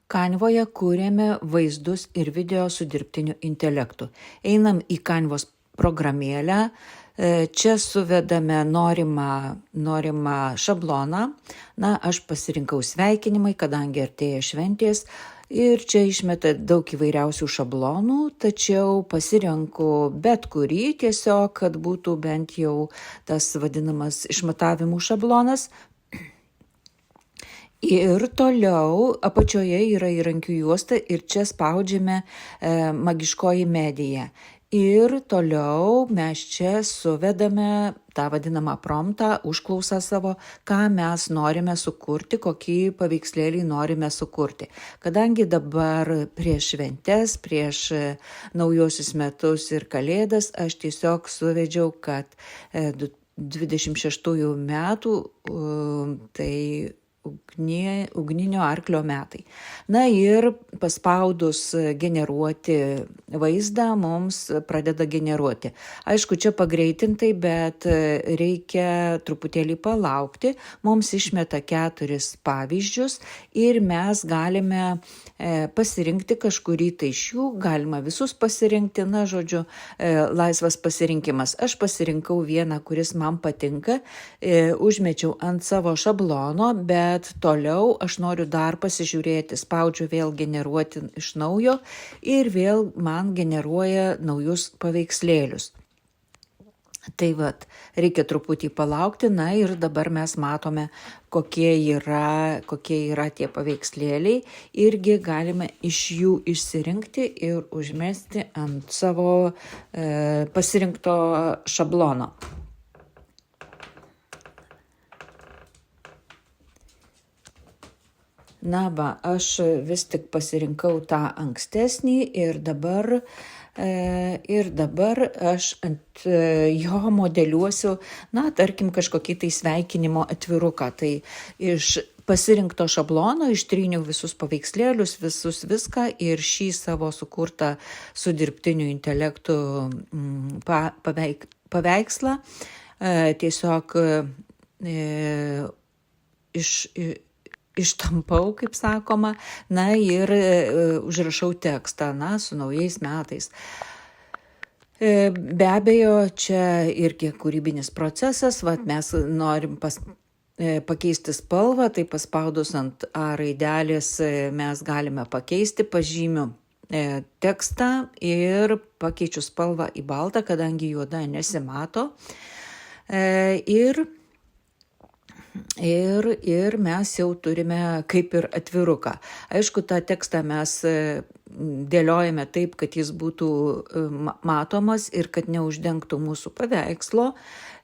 Canvoje kūrėme vaizdus ir video su dirbtiniu intelektu. Einam į Canvos programėlę, čia suvedame norimą šabloną. Aš pasirinkau sveikinimai, kadangi artėja šventės. Ir čia išmeta daug įvairiausių šablonų, tačiau pasirenku bet kurį tiesiog, kad būtų bent jau tas vadinamas išmatavimų šablonas. Ir toliau apačioje yra įrankių juosta ir čia spaudžiame magiškoji medija. Ir toliau mes čia suvedame tą vadinamą promptą, užklausą savo, ką mes norime sukurti, kokį paveikslėlį norime sukurti. Kadangi dabar prieš šventes, prieš naujosius metus ir kalėdas, aš tiesiog suvedžiau, kad 26 metų tai ugninio arklio metai. Ir paspaudus generuoti vaizdą mums pradeda generuoti. Aišku, čia pagreitintai, bet reikia truputėlį palaukti. Mums išmeta 4 pavyzdžius ir mes galime pasirinkti kažkurį tai iš jų, galima visus pasirinkti, laisvas pasirinkimas. Aš pasirinkau vieną, kuris man patinka, užmečiau ant savo šablono, bet toliau aš noriu dar pasižiūrėti, spaudžiu vėl generuoti iš naujo ir vėl man generuoja naujus paveikslėlius. Tai reikia truputį palaukti, ir dabar mes matome, kokie yra tie paveikslėliai, irgi galime iš jų išsirinkti ir užmesti ant savo pasirinkto šablono. Aš vis tik pasirinkau tą ankstesnį ir dabar aš ant jo modeliuosiu, tarkim, kažkokį tai sveikinimo atviruką. Tai iš pasirinkto šablono ištryniau visus paveikslėlius, viską ir šį savo sukurtą su dirbtiniu intelektu paveikslą tiesiog ištampau, kaip sakoma, ir užrašau tekstą, su naujais metais. Be abejo, čia irgi kūrybinis procesas, mes norim pakeisti spalvą, tai paspaudus ant A raidelės mes galime pakeisti, pažymiu tekstą ir pakeičiu spalvą į baltą, kadangi juoda nesimato. Ir mes jau turime kaip ir atviruką. Aišku, tą tekstą mes dėliojame taip, kad jis būtų matomas ir kad neuždengtų mūsų paveikslo.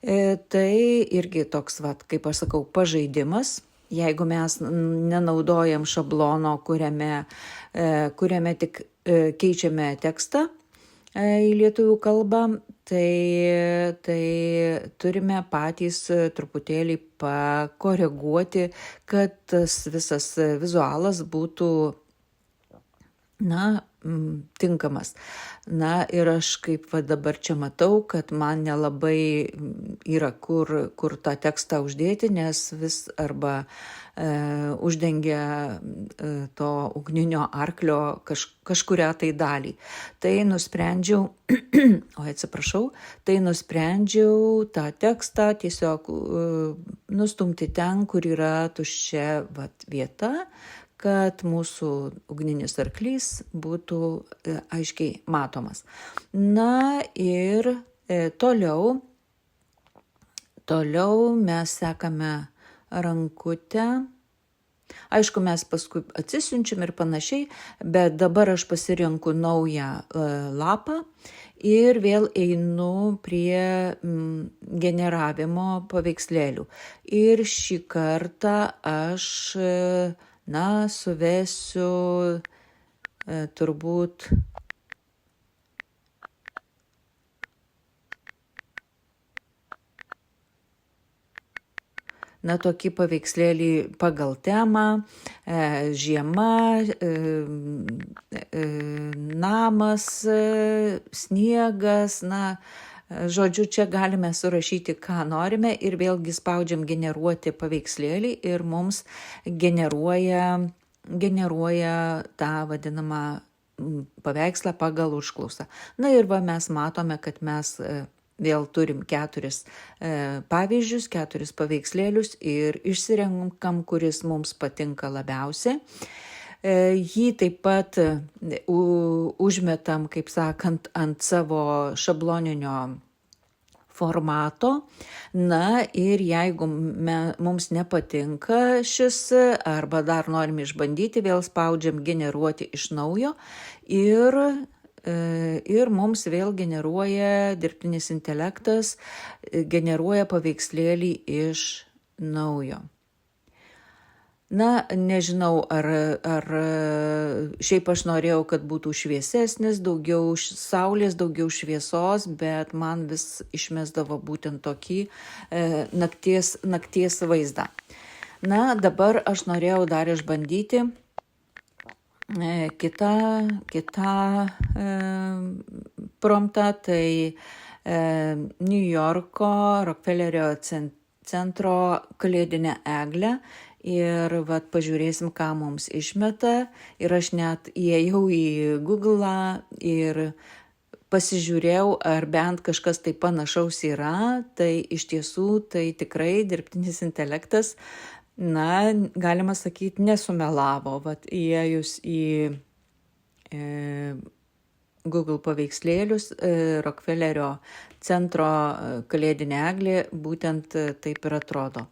Tai irgi toks, kaip aš sakau, pažaidimas. Jeigu mes nenaudojam šablono, kuriame tik keičiame tekstą į lietuvių kalbą, tai turime patys truputėlį pakoreguoti, kad tas visas vizualas būtų tinkamas. Ir aš kaip dabar čia matau, kad man nelabai yra kur tą tekstą uždėti, nes vis arba uždengia to ugninio arklio kažkurią tai dalį. Tai nusprendžiau tą tekstą tiesiog nustumti ten, kur yra tuščia vieta, kad mūsų ugninis arklys būtų aiškiai matomas. Ir toliau mes sekame rankutę. Aišku, mes paskui atsisiunčiam ir panašiai, bet dabar aš pasirenku naują lapą ir vėl einu prie generavimo paveikslėlių. Ir šį kartą aš suvesiu turbūt tokį paveikslėlį pagal temą, žiema, namas, sniegas, žodžiu, čia galime surašyti, ką norime ir vėlgi spaudžiam generuoti paveikslėlį ir mums generuoja generuoja tą vadinamą paveikslą pagal užklausą. Na ir va mes matome, kad mes vėl turim 4 pavyzdžius, 4 paveikslėlius ir išsirenkam, kuris mums patinka labiausiai. Jį taip pat užmetam, kaip sakant, ant savo šabloninio formato. Na ir jeigu mums nepatinka šis arba dar norim išbandyti, vėl spaudžiam generuoti iš naujo ir mums vėl generuoja dirbtinis intelektas, generuoja paveikslėlį iš naujo. Na, nežinau, ar šiaip aš norėjau, kad būtų šviesesnis, daugiau saulės, daugiau šviesos, bet man vis išmesdavo būtent tokį nakties vaizdą. Na, dabar aš norėjau dar išbandyti kitą promptą, tai New Yorko Rockefellerio centro kalėdinę eglę. Ir vat pažiūrėsim, ką mums išmeta. Ir aš net įėjau į Google'ą ir pasižiūrėjau, ar bent kažkas tai panašaus yra. Tai iš tiesų, tai tikrai dirbtinis intelektas, na, galima sakyti, nesumelavo. Vat įėjus į Google paveikslėlius, Rockefellerio centro kalėdinė eglė, būtent taip ir atrodo.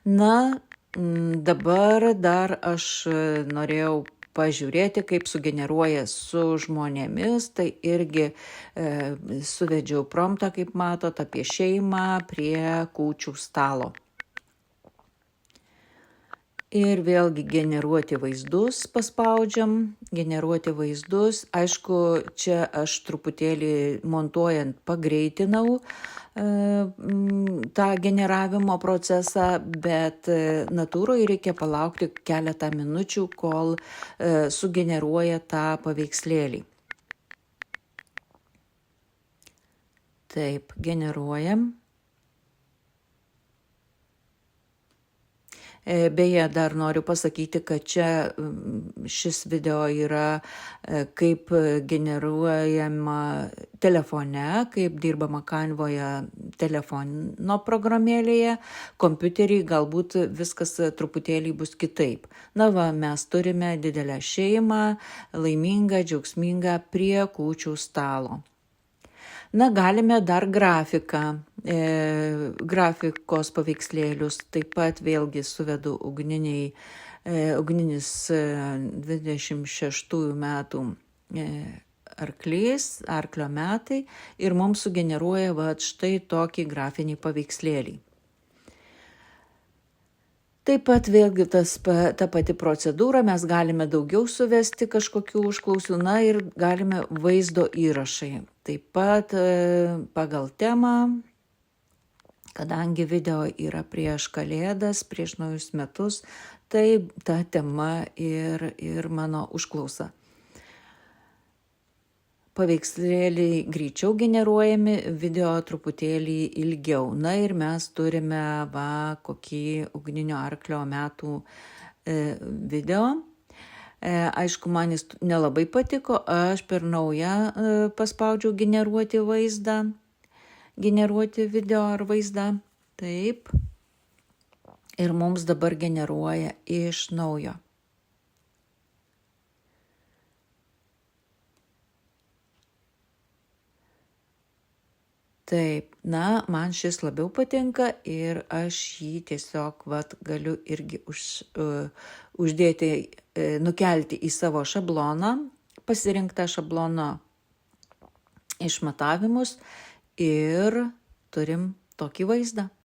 Na, dabar dar aš norėjau pažiūrėti, kaip sugeneruoja su žmonėmis, tai irgi suvedžiau promptą, kaip matot, apie šeimą prie kūčių stalo. Ir vėlgi generuoti vaizdus paspaudžiam, generuoti vaizdus. Aišku, čia aš truputėlį montuojant pagreitinau tą generavimo procesą, bet natūroje reikia palaukti keletą minučių, kol sugeneruoja tą paveikslėlį. Taip, generuojam. Beje, dar noriu pasakyti, kad čia šis video yra kaip generuojama telefone, kaip dirbama Canvoje telefono programėlėje, kompiuterį galbūt viskas truputėlį bus kitaip. Na va, mes turime didelę šeimą, laimingą, džiaugsmingą prie kūčių stalo. Na, galime dar grafikos paveikslėlius, taip pat vėlgi suvedu ugninis 26 metų arklys, arklio metai ir mums sugeneruoja štai tokį grafinį paveikslėlį. Taip pat vėlgi ta pati procedūra, mes galime daugiau suvesti kažkokių užklausų, na ir galime vaizdo įrašai. Taip pat pagal temą, kadangi video yra prieš Kalėdas, prieš naujus metus, tai ta tema ir mano užklausa. Paveikslėliai greičiau generuojami, video truputėlį ilgiau. Na ir mes turime kokį ugninio arklio metų video. Aišku, man jis nelabai patiko, aš per naują paspaudžiau generuoti vaizdą, generuoti video ar vaizdą. Taip. Ir mums dabar generuoja iš naujo. Taip, na, man šis labiau patinka ir aš jį tiesiog galiu irgi uždėti, nukelti į savo šabloną, pasirinktą šablono išmatavimus ir turim tokį vaizdą.